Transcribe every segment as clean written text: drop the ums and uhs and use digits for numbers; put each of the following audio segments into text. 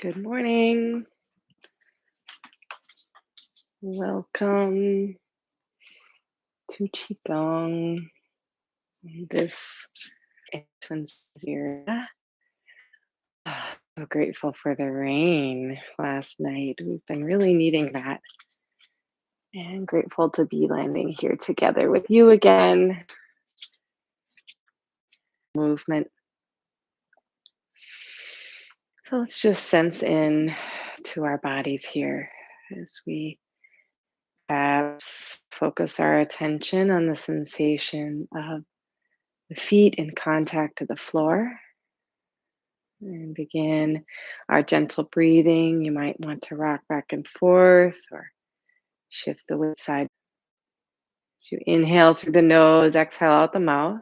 Good morning. Welcome to Qigong. This twins here. So grateful for the rain last night. We've been really needing that. And grateful to be landing here together with you again. Movement. So let's just sense in to our bodies here as we focus our attention on the sensation of the feet in contact to the floor. And begin our gentle breathing. You might want to rock back and forth or shift the weight side. As you inhale through the nose, exhale out the mouth.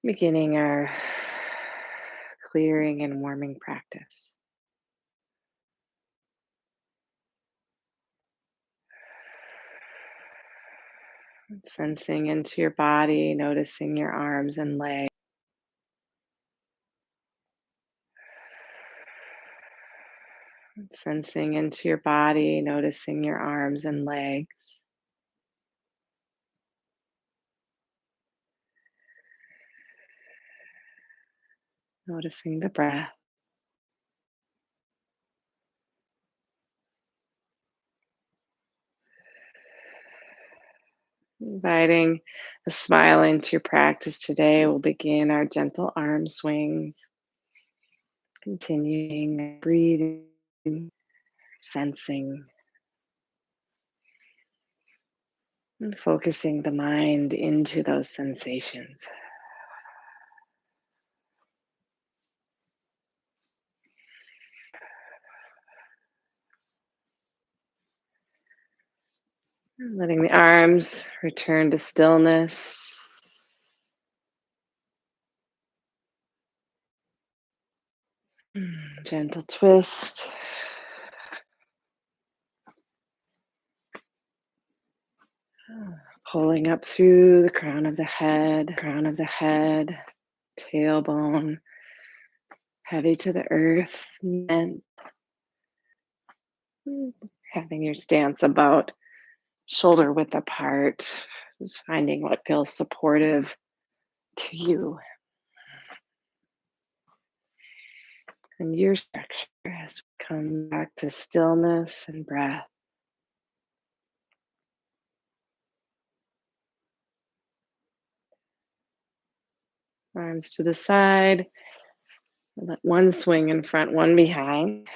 Beginning our clearing and warming practice. Sensing into your body, noticing your arms and legs. Sensing into your body, noticing your arms and legs. Noticing the breath. Inviting a smile into your practice today. We'll begin our gentle arm swings. Continuing breathing, sensing, and focusing the mind into those sensations. And letting the arms return to stillness. Gentle twist. Pulling up through the crown of the head, tailbone, heavy to the earth, and having your stance about shoulder width apart, just finding what feels supportive to you and your structure as we come back to stillness and breath. Arms to the side. Let one swing in front, one behind.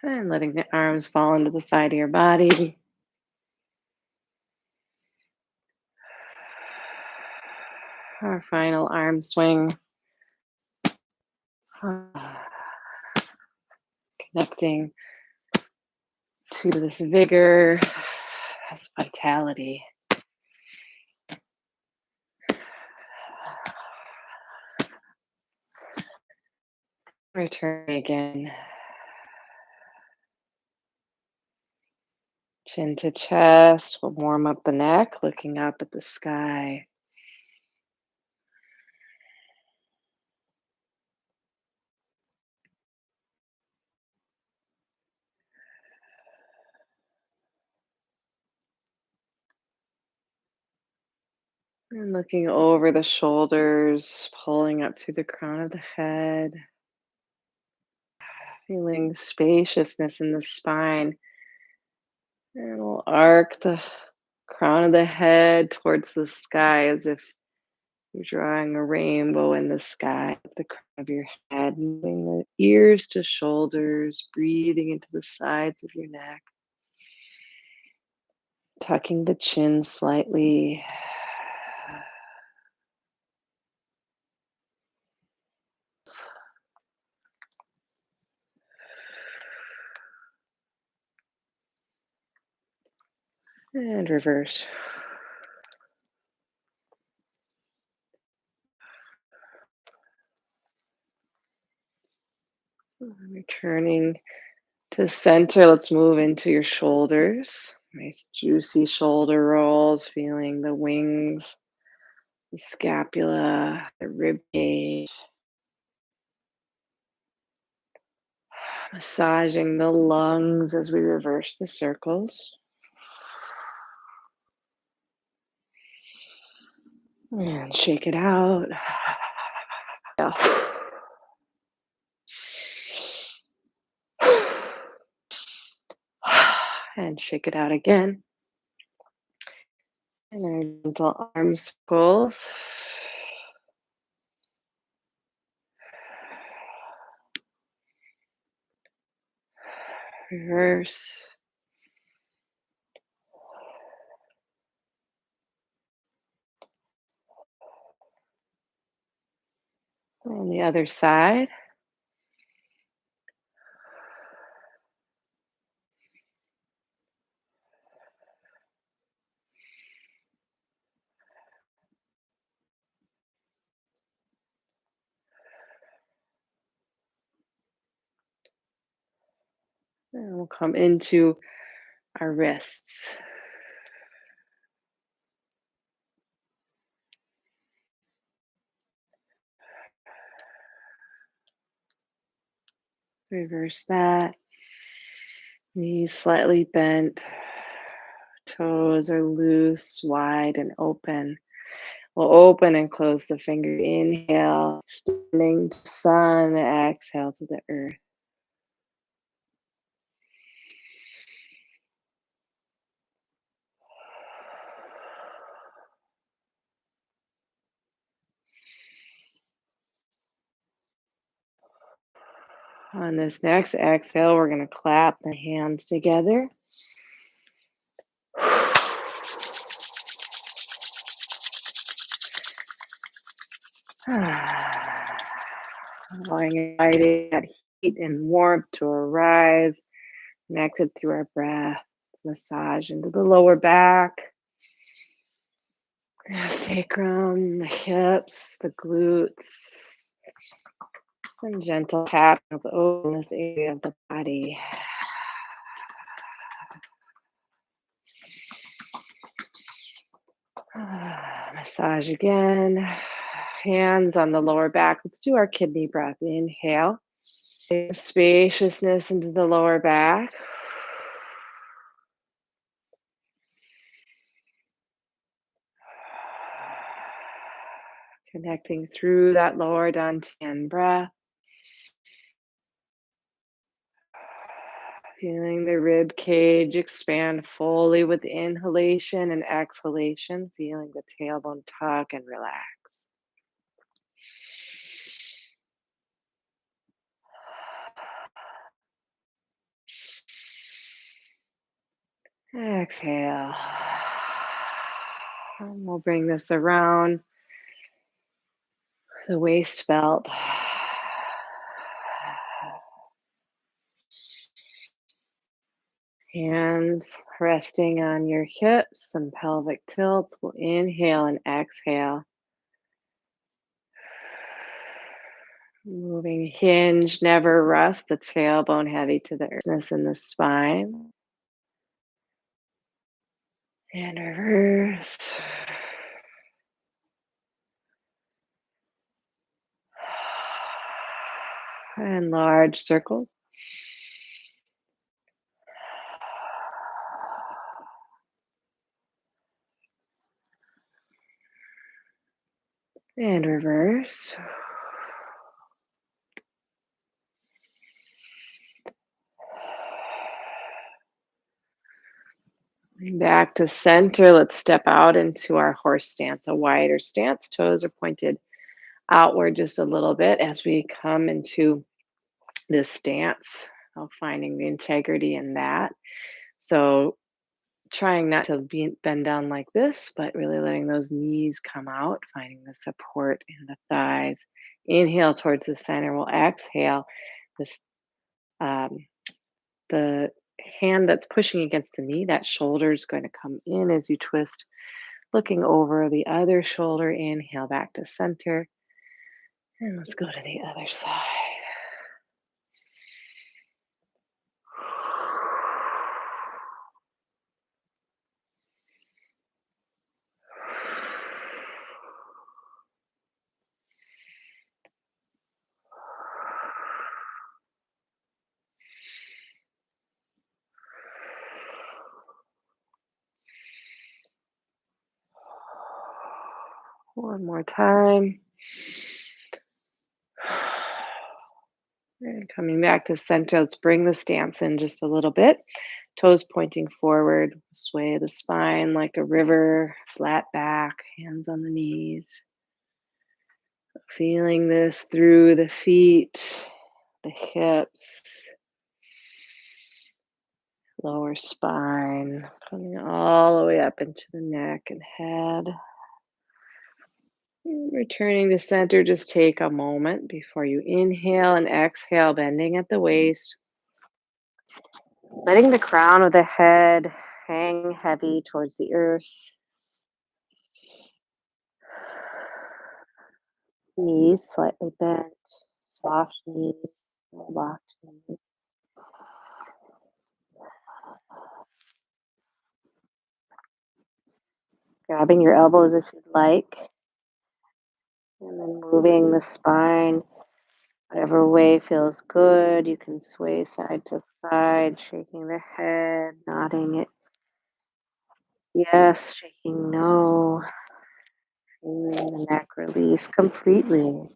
And letting the arms fall into the side of your body. Our final arm swing. Connecting to this vigor, this vitality. Return again. Chin to chest. We'll warm up the neck, looking up at the sky. And looking over the shoulders, pulling up through the crown of the head. Feeling spaciousness in the spine. And we'll arc the crown of the head towards the sky as if you're drawing a rainbow in the sky at the crown of your head, moving the ears to shoulders, breathing into the sides of your neck, tucking the chin slightly. And reverse. Returning to center, let's move into your shoulders. Nice juicy shoulder rolls, feeling the wings, the scapula, the rib cage, massaging the lungs as we reverse the circles. And shake it out. And shake it out again. And our gentle arm circles. Reverse. On the other side. And we'll come into our wrists. Reverse that. Knees slightly bent. Toes are loose, wide, and open. We'll open and close the fingers. Inhale, standing to sun. Exhale to the earth. On this next exhale, we're going to clap the hands together. Inviting that heat and warmth to arise, connected through our breath. Massage into the lower back, the sacrum, the hips, the glutes. Some gentle tapping to open this area of the body. Massage again. Hands on the lower back. Let's do our kidney breath. Inhale. Spaciousness into the lower back. Connecting through that lower dantian breath. Feeling the rib cage expand fully with inhalation and exhalation. Feeling the tailbone tuck and relax. Exhale. And we'll bring this around the waist belt. Hands resting on your hips and pelvic tilts. We'll inhale and exhale. Moving hinge, never rest, the tailbone heavy to the earth in the spine. And reverse. And large circles. And reverse. Back to center. Let's step out into our horse stance, a wider stance. Toes are pointed outward just a little bit as we come into this stance, finding the integrity in that. So trying not to bend down like this, but really letting those knees come out, finding the support in the thighs. Inhale towards the center. We'll exhale. This the hand that's pushing against the knee, that shoulder is going to come in as you twist, looking over the other shoulder. Inhale back to center. And let's go to the other side. One more time. And coming back to center, let's bring the stance in just a little bit. Toes pointing forward, sway the spine like a river, flat back, hands on the knees. Feeling this through the feet, the hips, lower spine, coming all the way up into the neck and head. Returning to center, just take a moment before you inhale and exhale, bending at the waist. Letting the crown of the head hang heavy towards the earth. Knees slightly bent, soft knees, locked knees. Grabbing your elbows if you'd like. And then moving the spine, whatever way feels good. You can sway side to side, shaking the head, nodding it. Yes, shaking no. Feeling the neck release completely.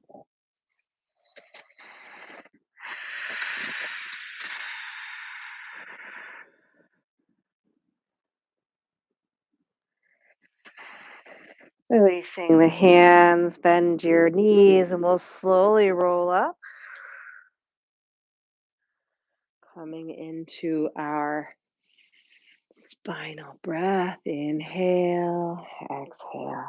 Releasing the hands, bend your knees, and we'll slowly roll up. Coming into our spinal breath. Inhale, exhale.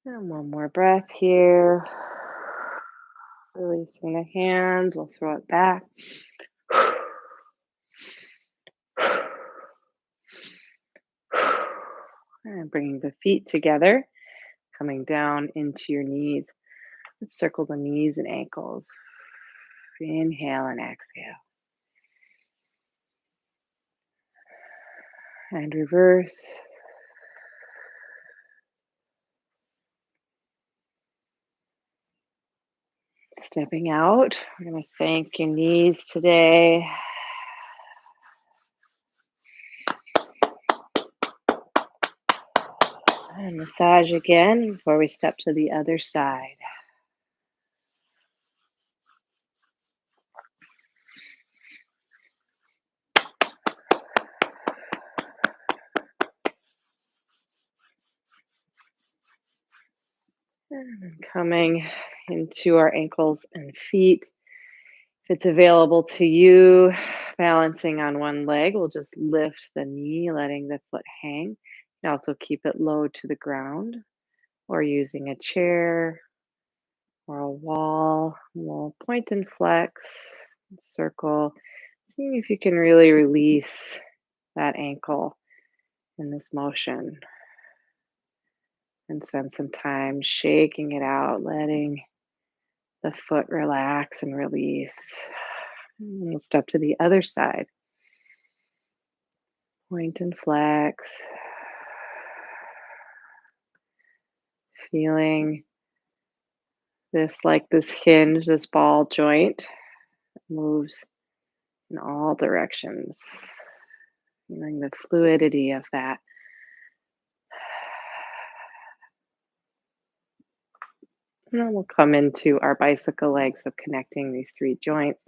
And one more breath here. Releasing the hands, we'll throw it back. And bringing the feet together, coming down into your knees. Let's circle the knees and ankles. Inhale and exhale. And reverse. Stepping out. We're going to thank your knees today. And massage again before we step to the other side. And then coming into our ankles and feet. If it's available to you, balancing on one leg, we'll just lift the knee, letting the foot hang. You can also keep it low to the ground or using a chair or a wall. We'll point and flex, circle, seeing if you can really release that ankle in this motion and spend some time shaking it out, letting the foot relax and release. And we'll step to the other side. Point and flex. Feeling this like this hinge, this ball joint moves in all directions. Feeling the fluidity of that. And then we'll come into our bicycle legs of connecting these three joints,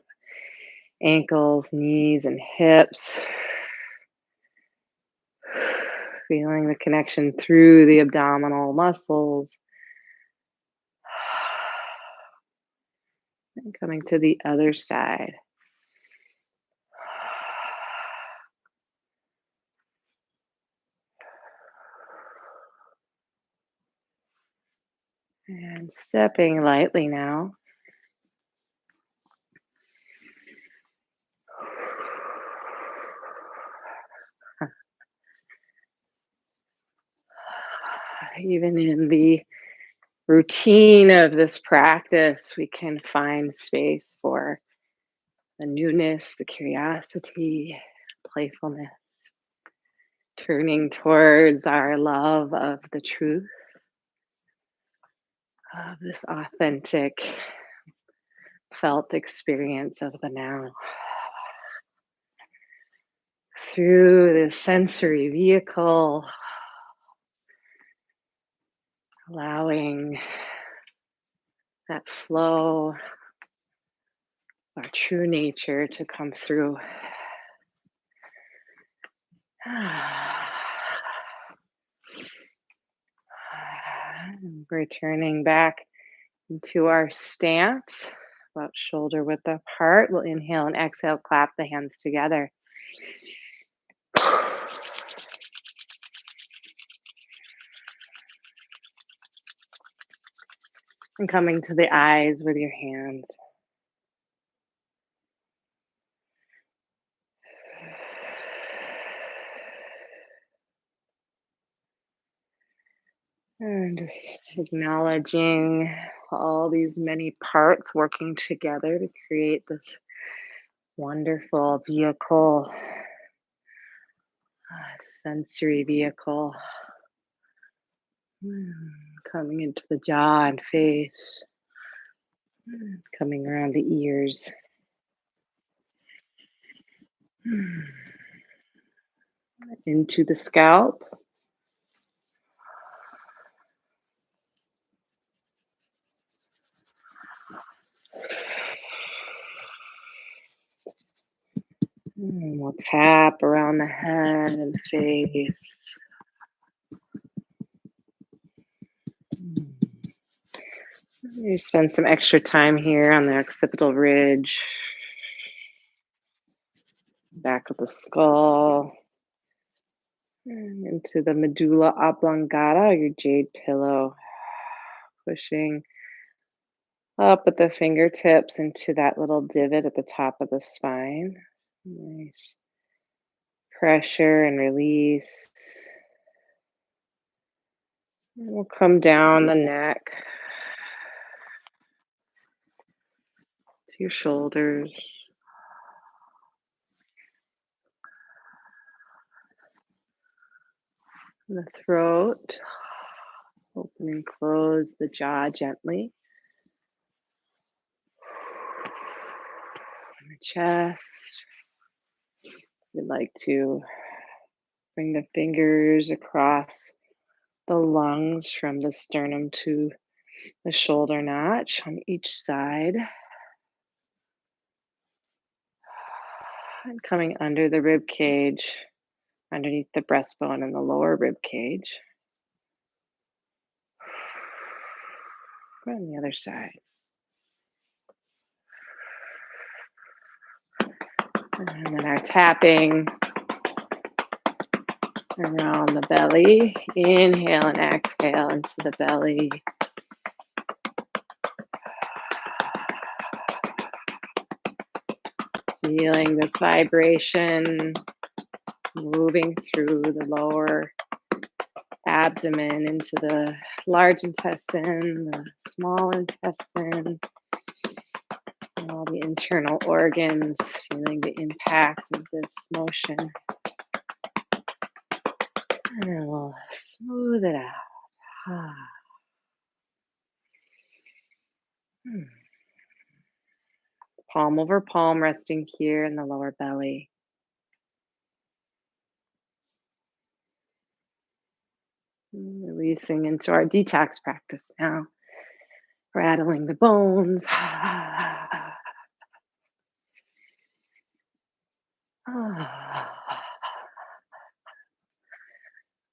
ankles, knees, and hips. Feeling the connection through the abdominal muscles. And coming to the other side. And stepping lightly now. Even in the routine of this practice, we can find space for the newness, the curiosity, playfulness, turning towards our love of the truth, of this authentic, felt experience of the now. Through this sensory vehicle, allowing that flow, our true nature to come through. Returning back into our stance, about shoulder width apart. We'll inhale and exhale, clap the hands together. And coming to the eyes with your hands. And just acknowledging all these many parts working together to create this wonderful vehicle, sensory vehicle. Coming into the jaw and face, coming around the ears. Into the scalp. And we'll tap around the head and face. You spend some extra time here on the occipital ridge, back of the skull, and into the medulla oblongata, your jade pillow, pushing up at the fingertips into that little divot at the top of the spine. Nice pressure and release. And we'll come down the neck to your shoulders. The throat, open and close the jaw gently. The chest. You'd like to bring the fingers across the lungs from the sternum to the shoulder notch on each side. And coming under the rib cage, underneath the breastbone and the lower rib cage. On the other side. And then our tapping around the belly. Inhale and exhale into the belly. Feeling this vibration moving through the lower abdomen into the large intestine, the small intestine, and all the internal organs, feeling the impact of this motion. And then we'll smooth it out. Palm over palm, resting here in the lower belly. Releasing into our detox practice now. Rattling the bones.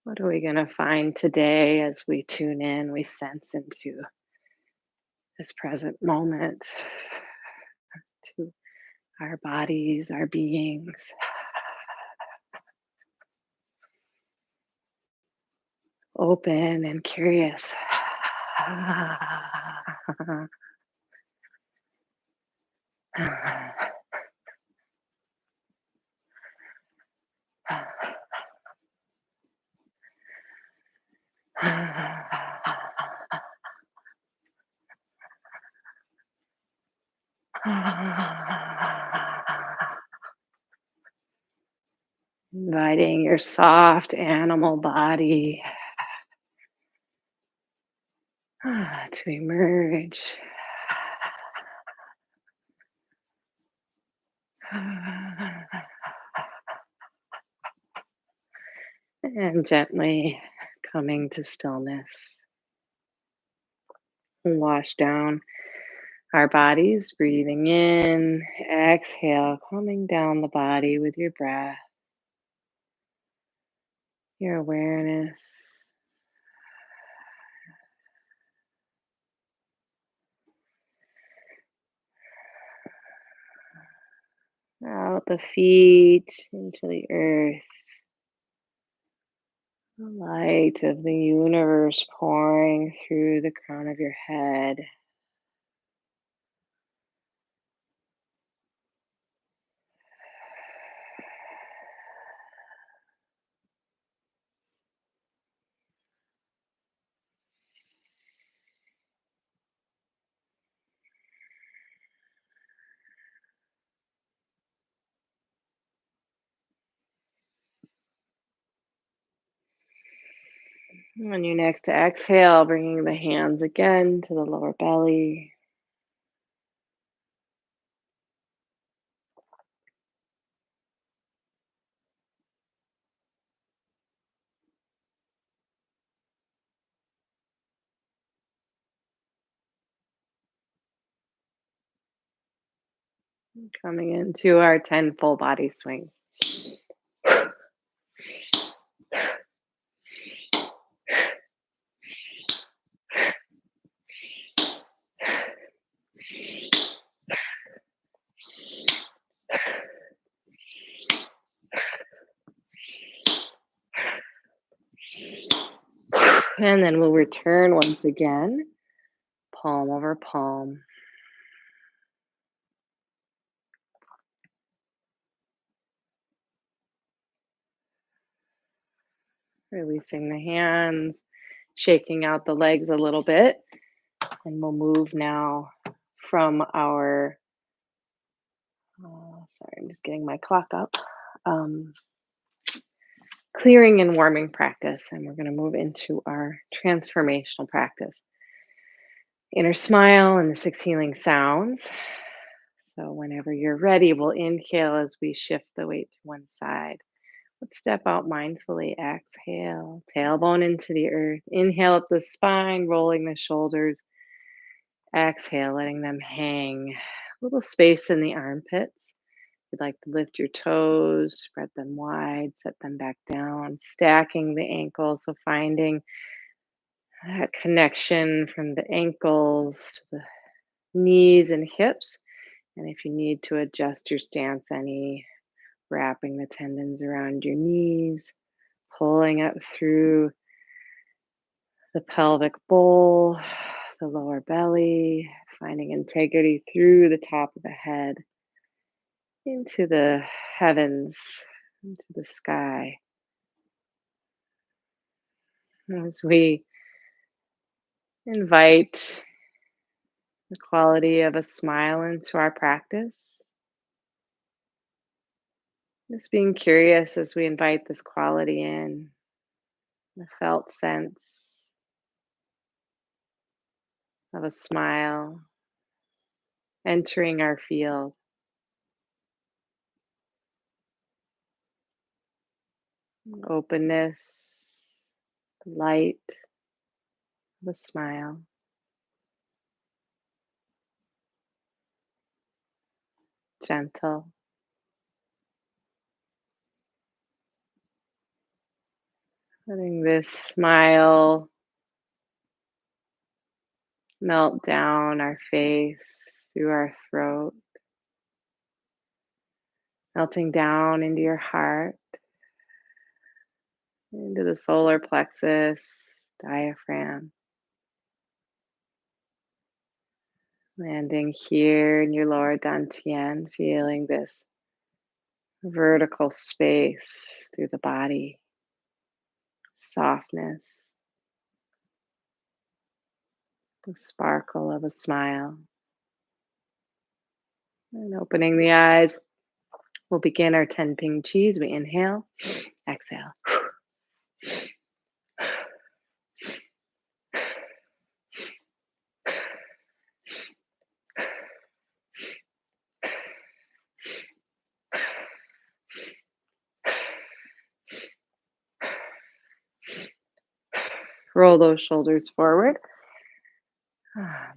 What are we going to find today as we tune in, we sense into this present moment? our bodies, our beings. Open and curious. Inviting your soft animal body to emerge. And gently coming to stillness. Wash down our bodies, breathing in, exhale, calming down the body with your breath, your awareness. Out the feet into the earth. The light of the universe pouring through the crown of your head. On your next exhale, bringing the hands again to the lower belly. Coming into our 10 full body swings. And then we'll return once again, palm over palm. Releasing the hands, shaking out the legs a little bit. And we'll move now from our, sorry, I'm just getting my clock up, clearing and warming practice. And we're going to move into our transformational practice. Inner smile and the 6 healing sounds. So whenever you're ready, we'll inhale as we shift the weight to one side. Let's step out mindfully. Exhale, tailbone into the earth. Inhale up the spine, rolling the shoulders. Exhale, letting them hang. A little space in the armpits. If you'd like to lift your toes, spread them wide, set them back down, stacking the ankles. So finding that connection from the ankles to the knees and hips. And if you need to adjust your stance any, wrapping the tendons around your knees, pulling up through the pelvic bowl, the lower belly, finding integrity through the top of the head, into the heavens, into the sky. As we invite the quality of a smile into our practice, just being curious as we invite this quality in, the felt sense of a smile entering our field. Openness, light, the smile, gentle. Letting this smile melt down our face, through our throat, melting down into your heart, into the solar plexus, diaphragm, landing here in your lower dantian, feeling this vertical space through the body, softness, the sparkle of a smile. And opening the eyes, we'll begin our 10 ping chis. We inhale, exhale. Roll those shoulders forward,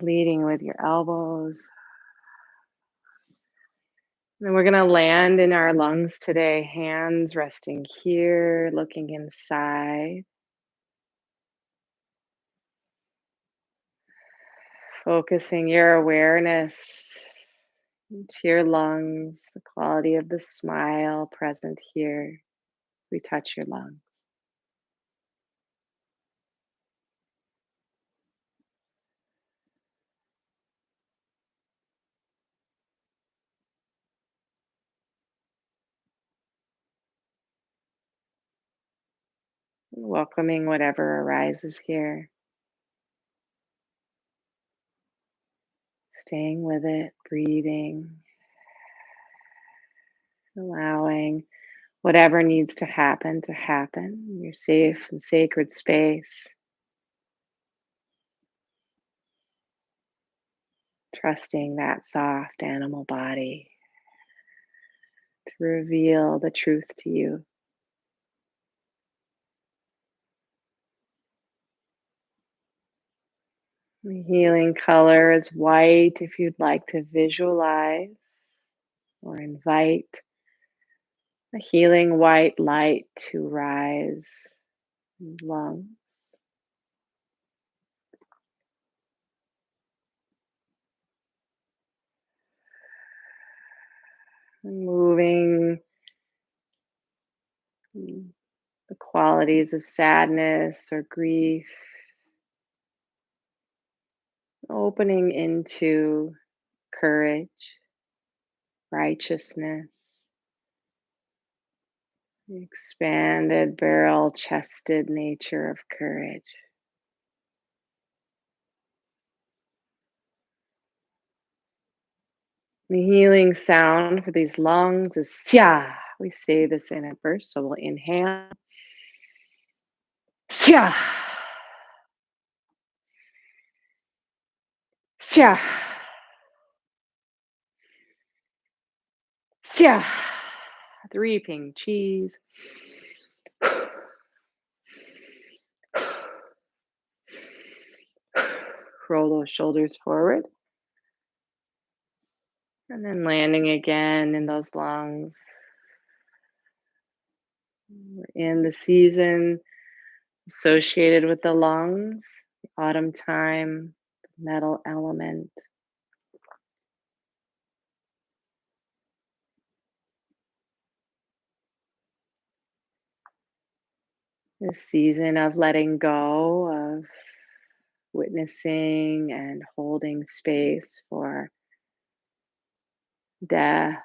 leading with your elbows. And we're going to land in our lungs today, hands resting here, looking inside, focusing your awareness into your lungs, the quality of the smile present here. We touch your lungs. Welcoming whatever arises here, staying with it, breathing, allowing whatever needs to happen in your safe and sacred space, trusting that soft animal body to reveal the truth to you. The healing color is white if you'd like to visualize or invite a healing white light to rise in lungs. Moving the qualities of sadness or grief, opening into courage, righteousness, the expanded barrel chested nature of courage. The healing sound for these lungs is Xia. We say this in a burst, so we'll inhale. Xia. Xia. Xia. 3 ping cheese. Roll those shoulders forward. And then landing again in those lungs. We're in the season associated with the lungs, the autumn time, the metal element. This season of letting go, of witnessing and holding space for death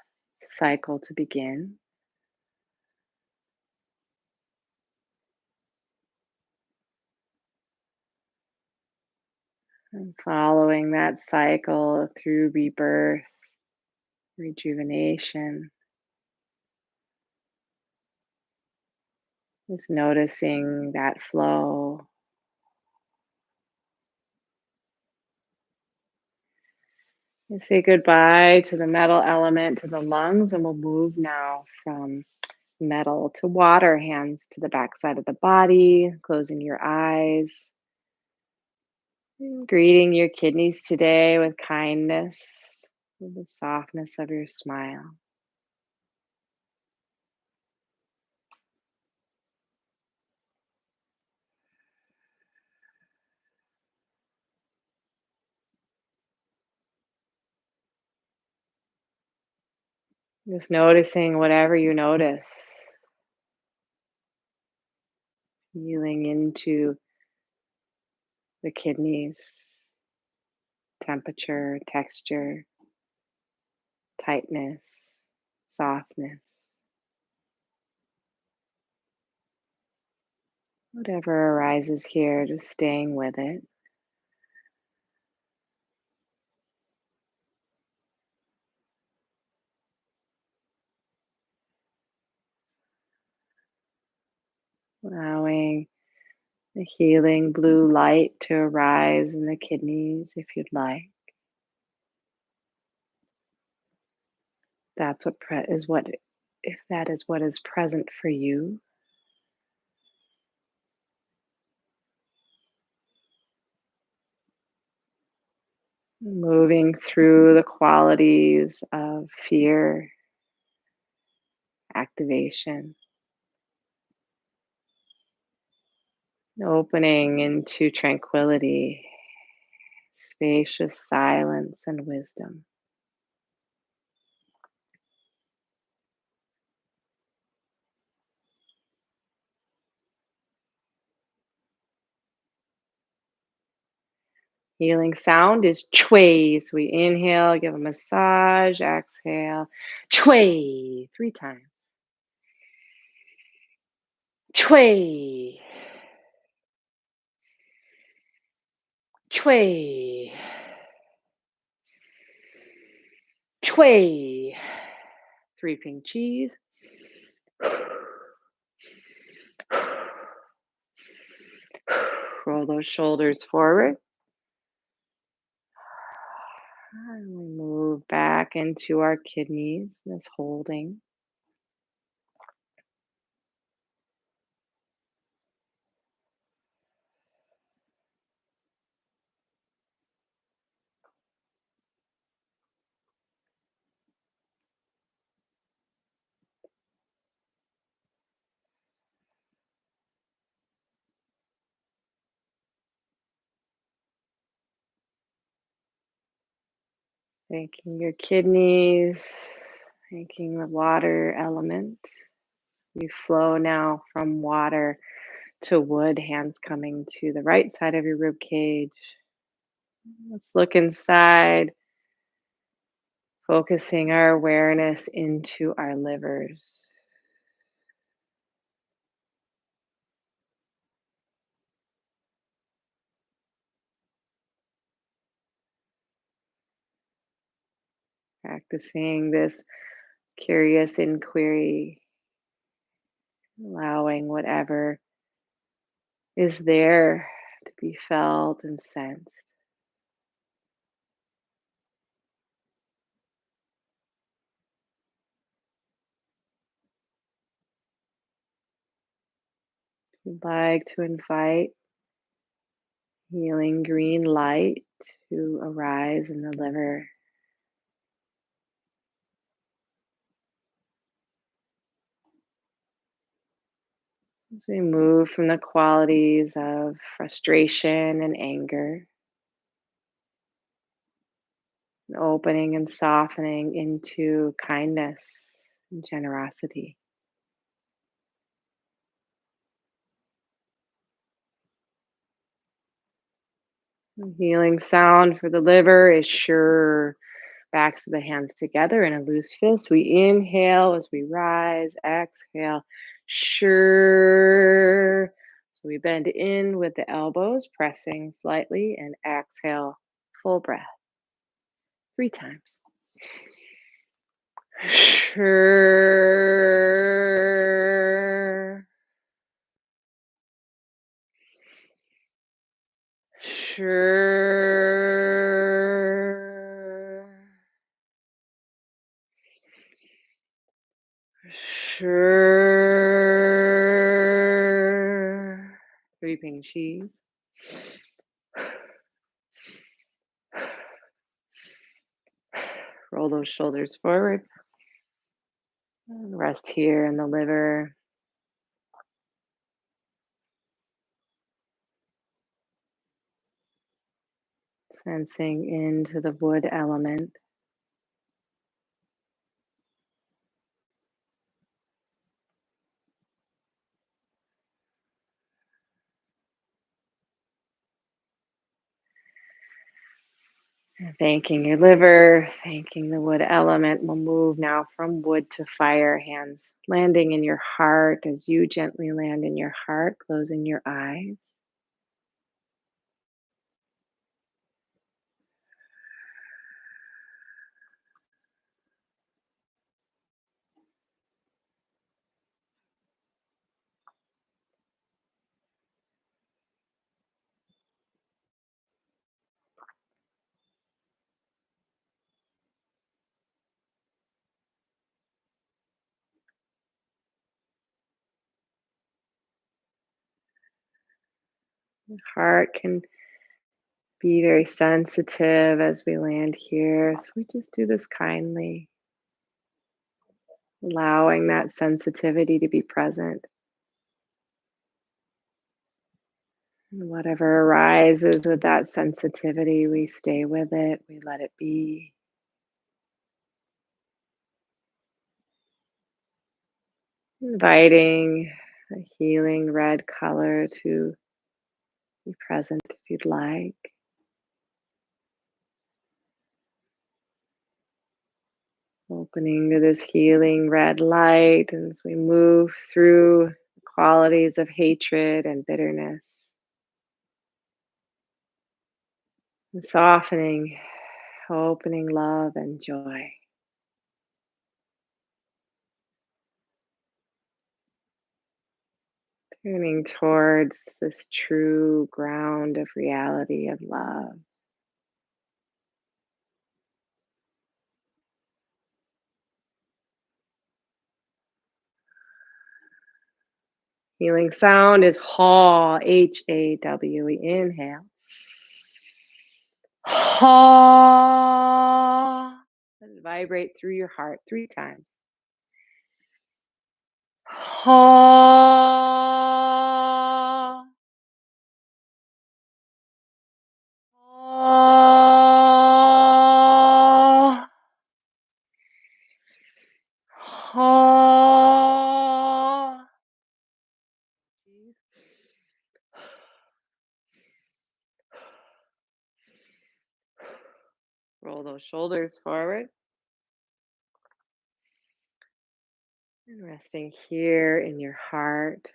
cycle to begin. And following that cycle through rebirth, rejuvenation, just noticing that flow. We say goodbye to the metal element, to the lungs, and we'll move now from metal to water, hands to the backside of the body, closing your eyes. And greeting your kidneys today with kindness, with the softness of your smile. Just noticing whatever you notice, feeling into the kidneys, temperature, texture, tightness, softness, whatever arises here, just staying with it. Allowing the healing blue light to arise in the kidneys if you'd like. That's what is what if that is what is present for you. Moving through the qualities of fear, activation, opening into tranquility, spacious silence, and wisdom. Healing sound is chui. So we inhale, give a massage, exhale, chui, 3 times. Chui, chui, chui. 3 ping cheese. Roll those shoulders forward. And we move back into our kidneys, this holding. Thanking your kidneys, thanking the water element. You flow now from water to wood, hands coming to the right side of your rib cage. Let's look inside, focusing our awareness into our livers. Practicing this curious inquiry, allowing whatever is there to be felt and sensed. If you'd like to invite healing green light to arise in the liver. As we move from the qualities of frustration and anger, and opening and softening into kindness and generosity. The healing sound for the liver is sure. Backs of the hands together in a loose fist. We inhale as we rise, exhale, sure. So we bend in with the elbows, pressing slightly, and exhale, full breath, 3 times. Sure. Sure. Sure. 3 ping cheese. Roll those shoulders forward. And rest here in the liver. Sensing into the wood element. Thanking your liver, thanking the wood element. We'll move now from wood to fire, hands landing in your heart as you gently land in your heart, closing your eyes. Heart can be very sensitive as we land here. So we just do this kindly, allowing that sensitivity to be present. And whatever arises with that sensitivity, we stay with it, we let it be. Inviting a healing red color to be present if you'd like. Opening to this healing red light as we move through the qualities of hatred and bitterness. And softening, opening love and joy. Turning towards this true ground of reality of love. Healing sound is HAW, HAWE. Inhale. HAW. Let it vibrate through your heart 3 times. HAW. HAW. HAW. Roll those shoulders forward. And resting here in your heart.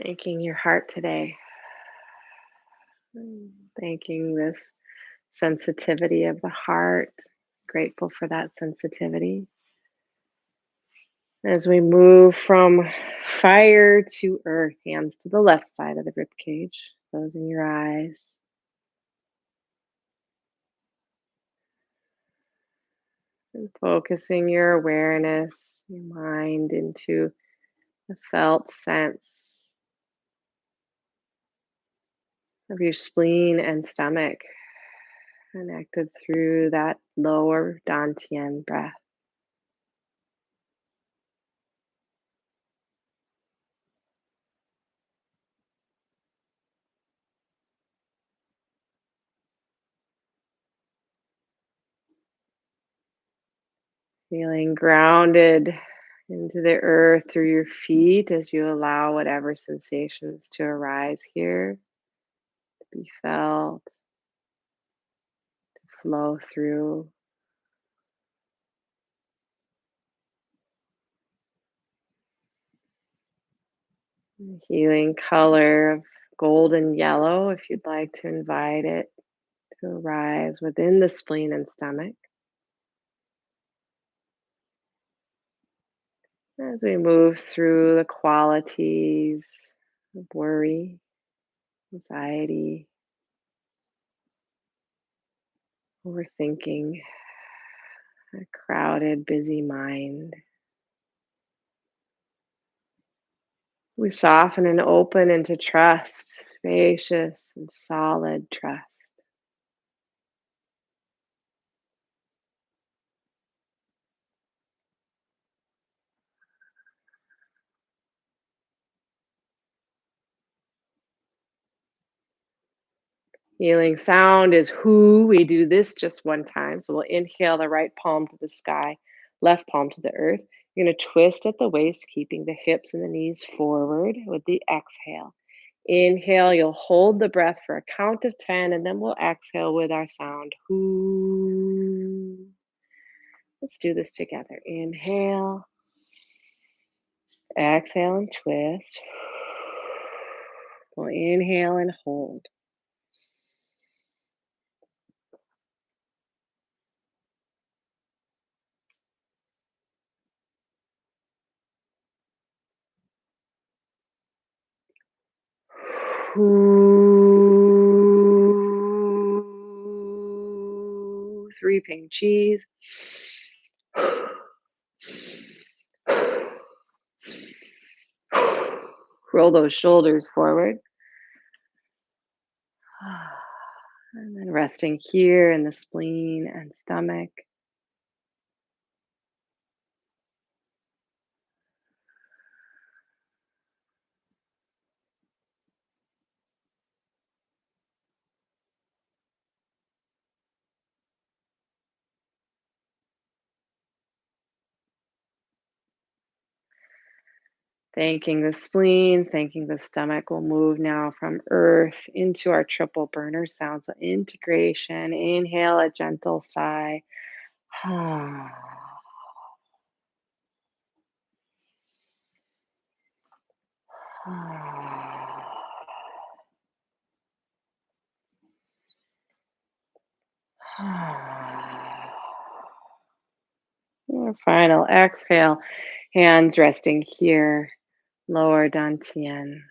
Thanking your heart today. Thanking this sensitivity of the heart. Grateful for that sensitivity. As we move from fire to earth, hands to the left side of the rib cage, closing your eyes. And focusing your awareness, your mind into the felt sense of your spleen and stomach, connected through that lower dantian breath. Feeling grounded into the earth through your feet as you allow whatever sensations to arise here to be felt, flow through. Healing color of golden yellow if you'd like to invite it to arise within the spleen and stomach. As we move through the qualities of worry, anxiety, overthinking, a crowded, busy mind. We soften and open into trust spacious and solid trust. Healing sound is who. We do this just one time. So we'll inhale the right palm to the sky, left palm to the earth. You're going to twist at the waist, keeping the hips and the knees forward with the exhale. Inhale, you'll hold the breath for a count of 10, and then we'll exhale with our sound. Whoo. Let's do this together. Inhale, exhale, and twist. We'll inhale and hold. Three ping cheese. Roll those shoulders forward. And then resting here in the spleen and stomach. Thanking the spleen, thanking the stomach. We'll move now from earth into our triple burner sound. So integration, inhale a gentle sigh. Your final exhale, hands resting here, lower dantian.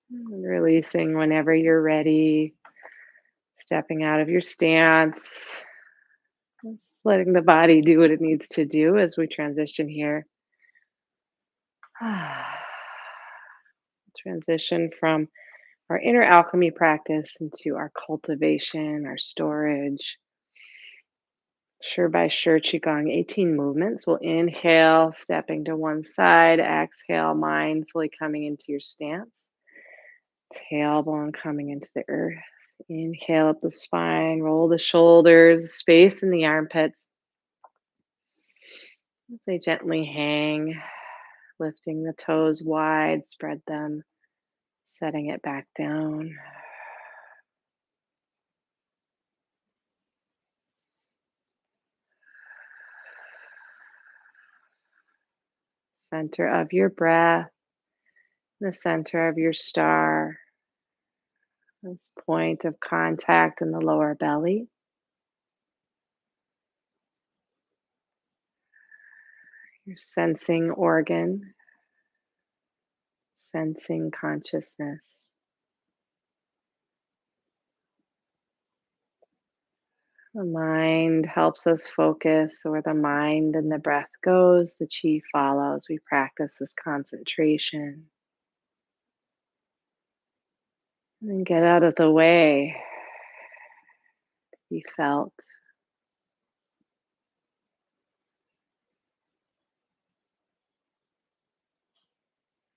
And releasing whenever you're ready, stepping out of your stance, just letting the body do what it needs to do as we transition here. Transition from our inner alchemy practice into our cultivation, our storage. Sure by sure, Qigong, 18 movements. We'll inhale, stepping to one side, exhale, mindfully coming into your stance. Tailbone coming into the earth. Inhale up the spine, roll the shoulders, space in the armpits. As they gently hang, lifting the toes wide, spread them, setting it back down. Center of your breath, the center of your star, this point of contact in the lower belly. Your sensing organ, sensing consciousness. The mind helps us focus. So where the mind and the breath goes, the chi follows. We practice this concentration. And then get out of the way. Be felt.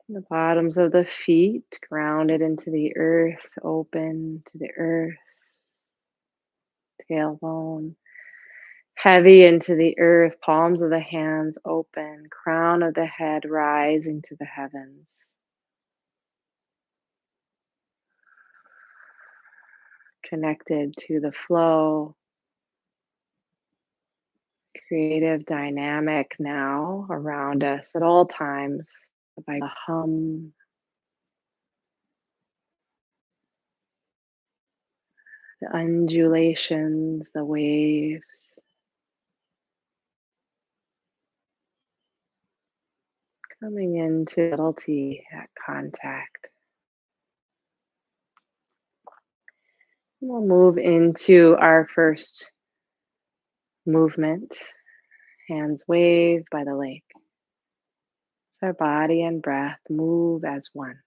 The bottoms of the feet grounded into the earth, open to the earth. Tailbone heavy into the earth, palms of the hands open, crown of the head rising to the heavens. Connected to the flow, creative dynamic now around us at all times by the hum, the undulations, the waves. Coming into subtlety at contact. We'll move into our first movement. Hands wave by the lake. As our body and breath move as one.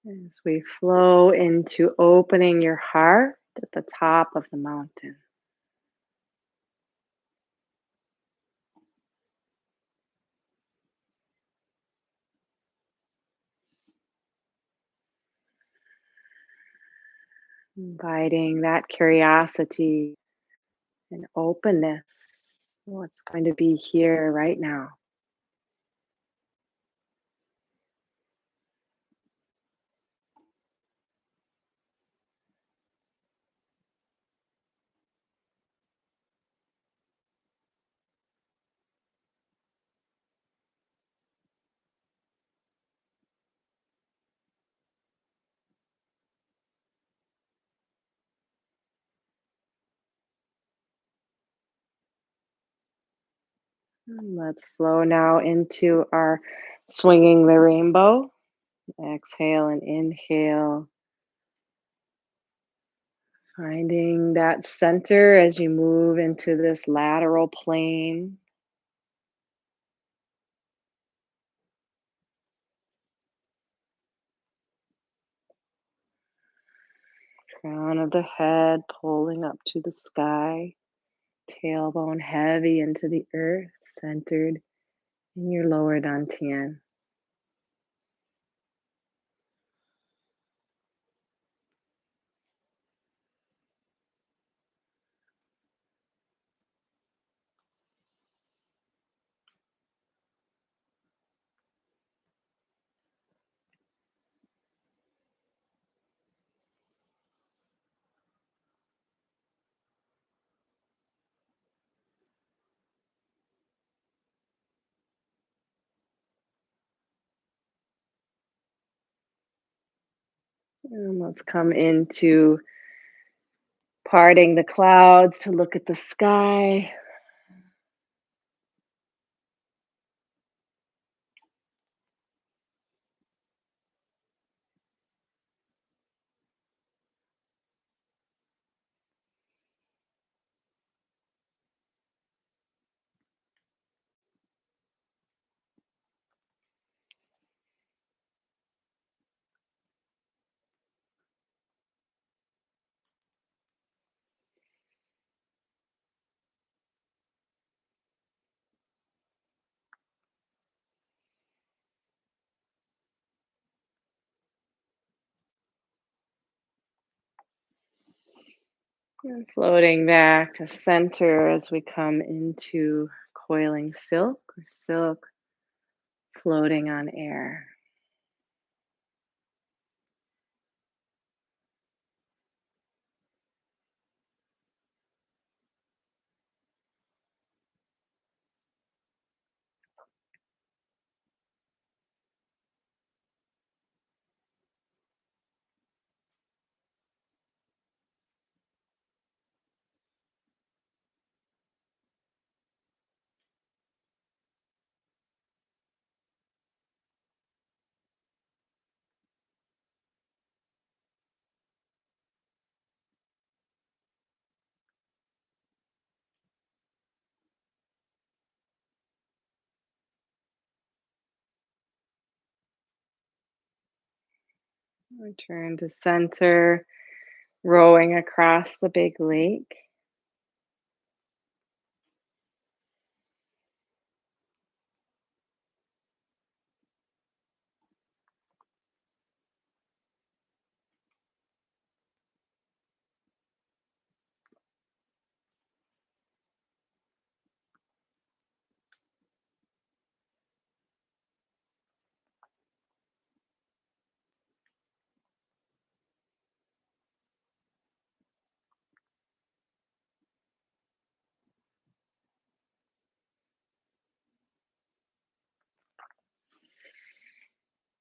As we flow into opening your heart at the top of the mountain. Inviting that curiosity and openness. What's going to be here right now? And let's flow now into our swinging the rainbow. Exhale and inhale. Finding that center as you move into this lateral plane. Crown of the head pulling up to the sky. Tailbone heavy into the earth, centered in your lower dantian. And let's come into parting the clouds to look at the sky. And floating back to center as we come into coiling silk or silk floating on air. Return to center, rowing across the big lake.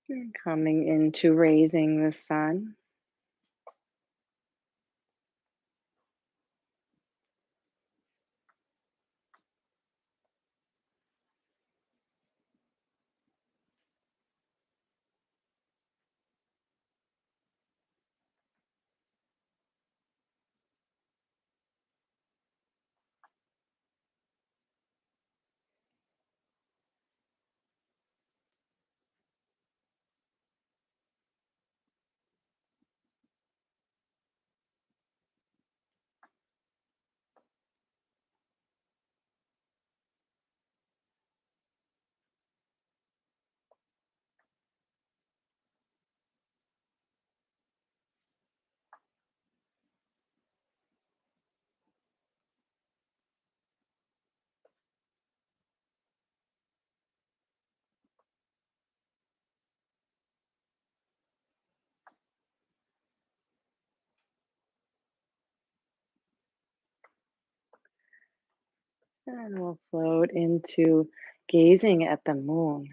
And coming into raising the sun. And we'll float into gazing at the moon.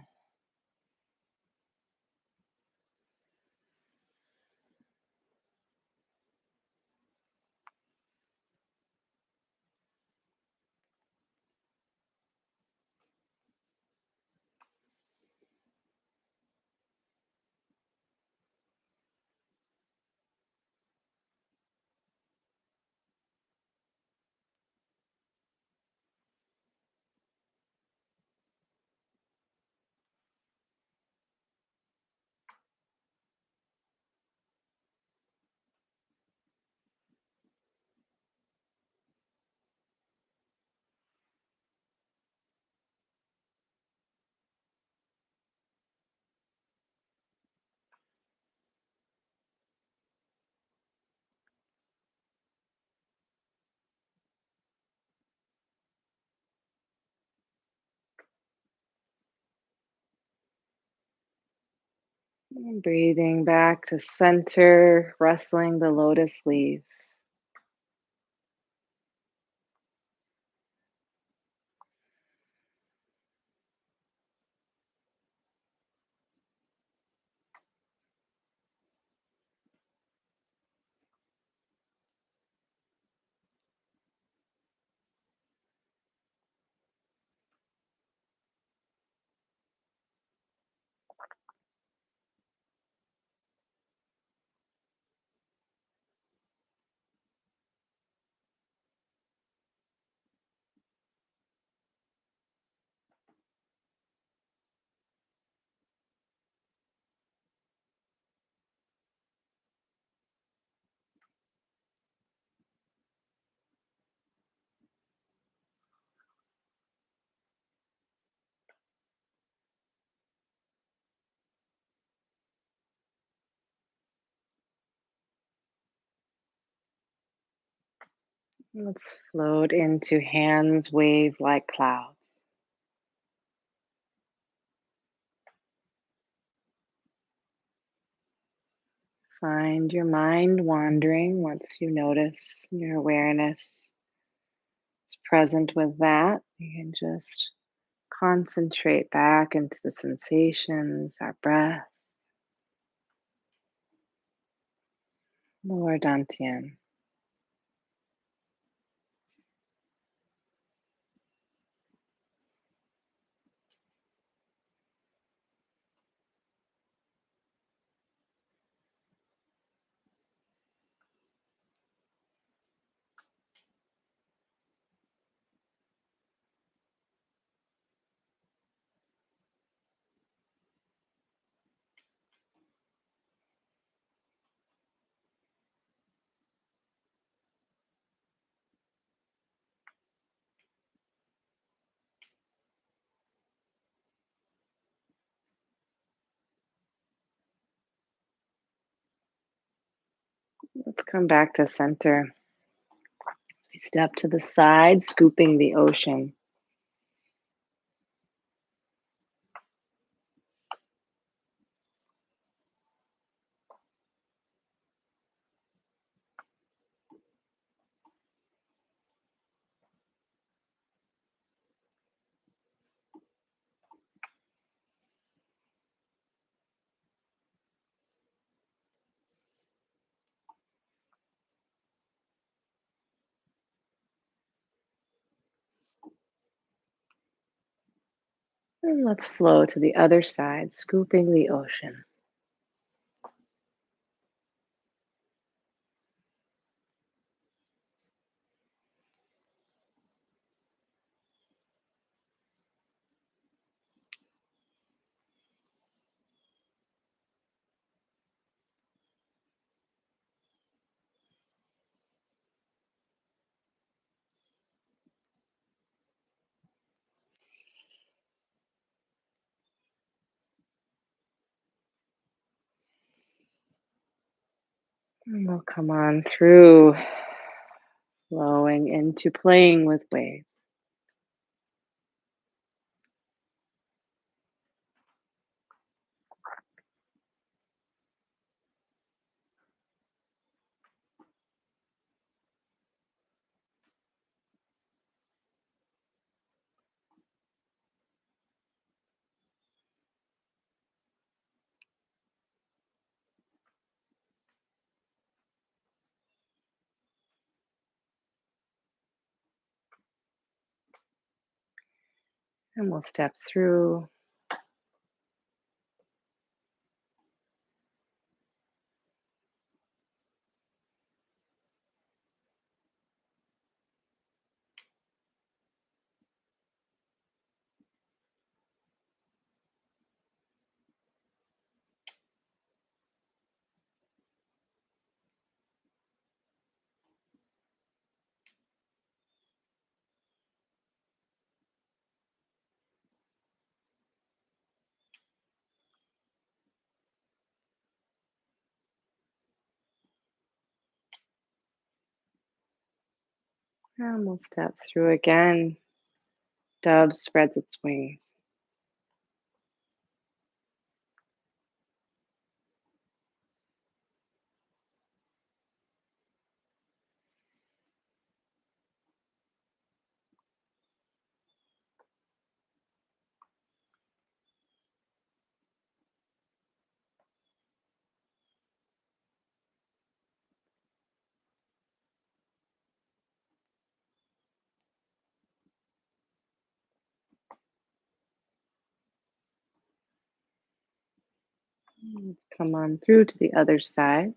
And breathing back to center, rustling the lotus leaves. Let's float into hands wave like clouds. Find your mind wandering once you notice your awareness is present with that. You can just concentrate back into the sensations, our breath, lower dantian. Let's come back to center. We step to the side, scooping the ocean. And let's flow to the other side, scooping the ocean. And we'll come on through, flowing into playing with waves. And we'll step through. And we'll step through again. Dove spreads its wings. Let's come on through to the other side.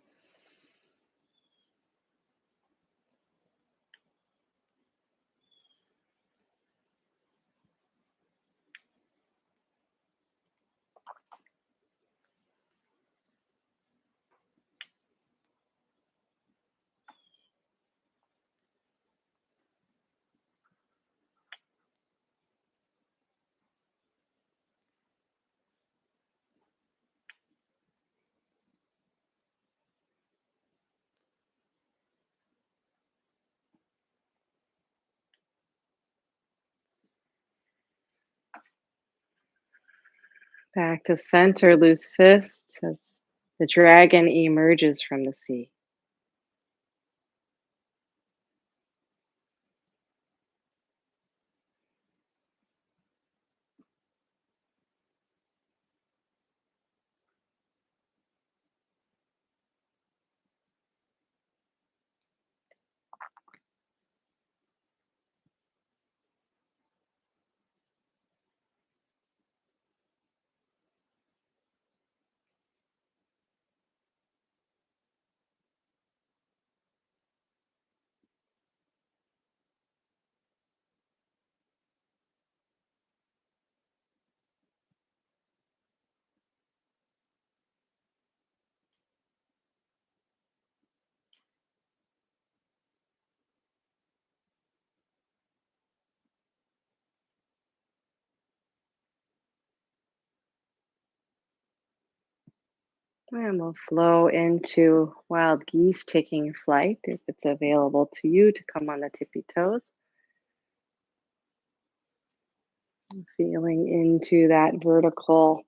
Back to center, loose fists as the dragon emerges from the sea. And we'll flow into wild geese taking flight if it's available to you to come on the tippy toes. Feeling into that vertical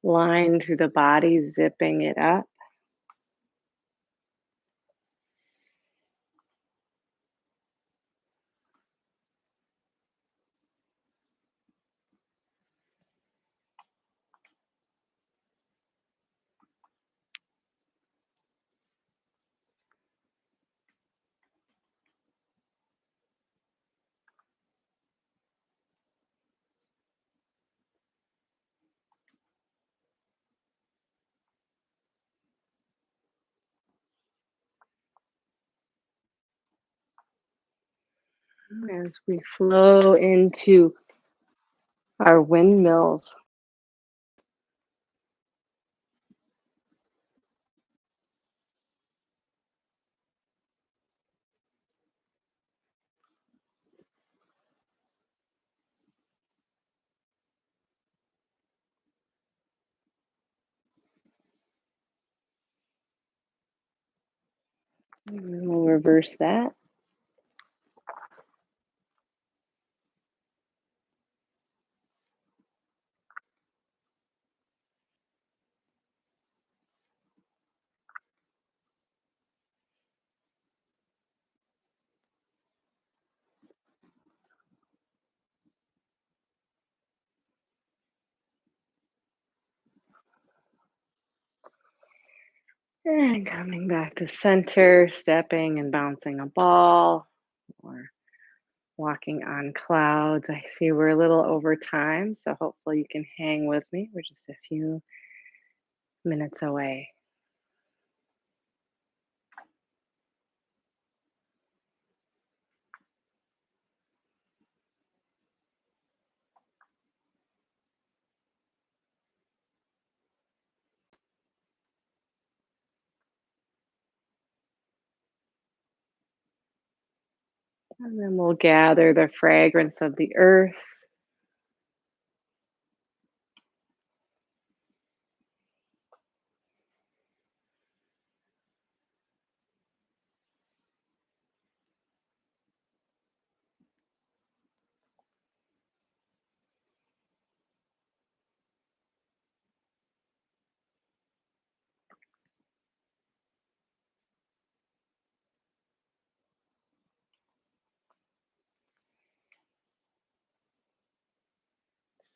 line through the body, zipping it up. as we flow into our windmills. And we'll reverse that. And coming back to center, stepping and bouncing a ball or walking on clouds. I see we're a little over time, so hopefully you can hang with me. We're just a few minutes away. And then we'll gather the fragrance of the earth.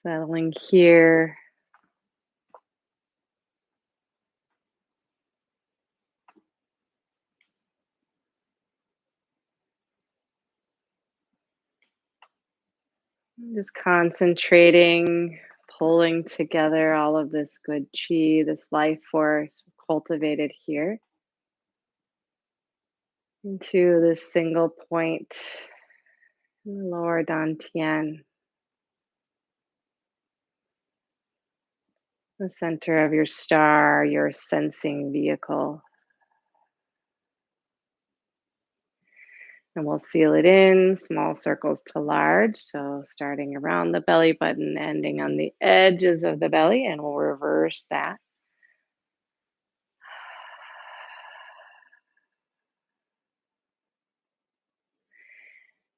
Settling here. Just concentrating, pulling together all of this good chi, this life force cultivated here into this single point in the lower dantian, the center of your star, your sensing vehicle. And we'll seal it in small circles to large. So starting around the belly button, ending on the edges of the belly, and we'll reverse that.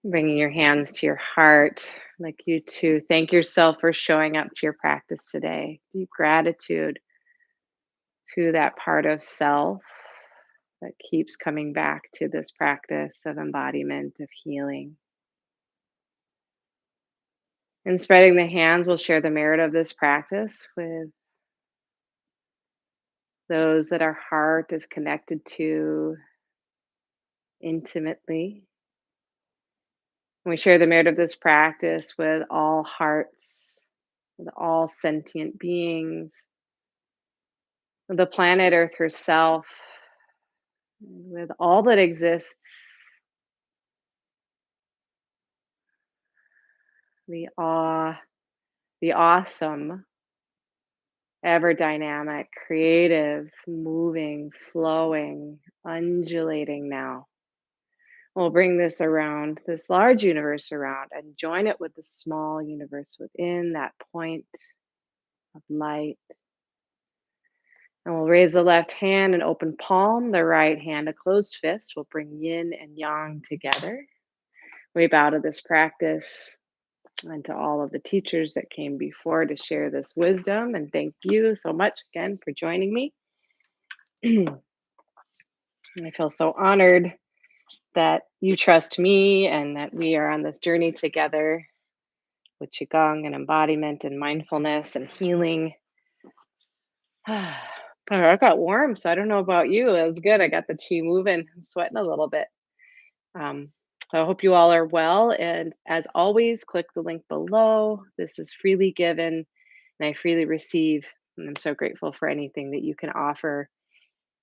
Bringing your hands to your heart, like you to thank yourself for showing up to your practice today. Deep gratitude to that part of self that keeps coming back to this practice of embodiment, of healing. And spreading the hands, we'll share the merit of this practice with those that our heart is connected to intimately. We share the merit of this practice with all hearts, with all sentient beings, with the planet Earth herself, with all that exists, the awe, the awesome, ever dynamic, creative, moving, flowing, undulating now. We'll bring this around, this large universe around, and join it with the small universe within that point of light. And we'll raise the left hand and open palm, the right hand a closed fist. We'll bring yin and yang together. We bow to this practice and to all of the teachers that came before to share this wisdom. And thank you so much again for joining me. I feel so honored that you trust me and that we are on this journey together with Qigong and embodiment and mindfulness and healing. I got warm, so I don't know about you. It was good. I got the chi moving. I'm sweating a little bit. Um, I hope you all are well. And as always, click the link below. This is freely given and I freely receive. And I'm so grateful for anything that you can offer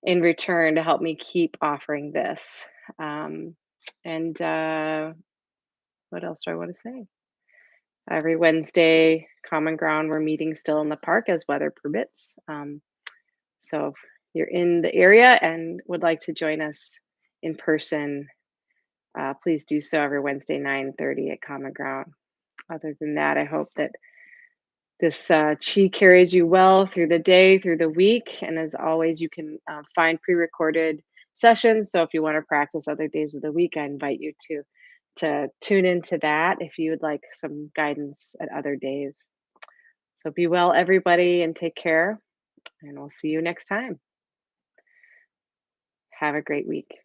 in return to help me keep offering this. And What else do I want to say? Every Wednesday, common ground, we're meeting still in the park as weather permits. So if you're in the area and would like to join us in person, please do so every Wednesday, 9:30 at Common Ground. Other than that, I hope that this chi carries you well through the day, through the week. And as always, you can find pre recorded sessions. So if you want to practice other days of the week, I invite you to tune into that if you would like some guidance at other days. So be well, everybody, and take care. And we'll see you next time. Have a great week.